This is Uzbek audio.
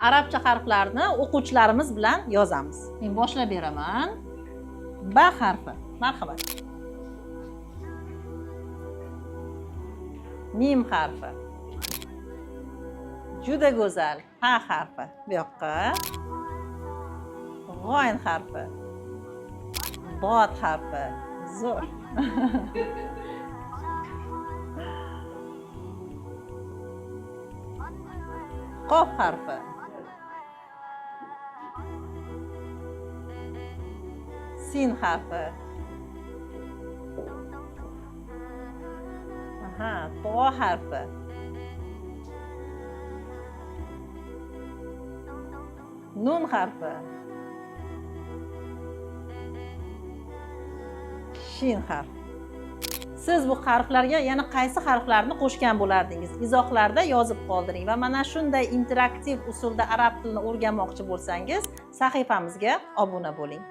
Arabcha harflarni o'quvchilarimiz bilan yozamiz. Men boshlab beraman. B harfi. Marhamat. Mim harfi. Juda go'zal. H harfi. Bu yoqqa. G'oyn harfi. Bod harfi. Zo'r. Qof harfi. Sin harfi. To harfi. Nun harfi. Shin harfi. Siz bu harflarga yana qaysi harflarni qo'shgan bo'lardingiz? Izohlarda yozib qoldiring va mana shunday interaktiv usulda arab tilini o'rganmoqchi bo'lsangiz, sahifamizga obuna bo'ling.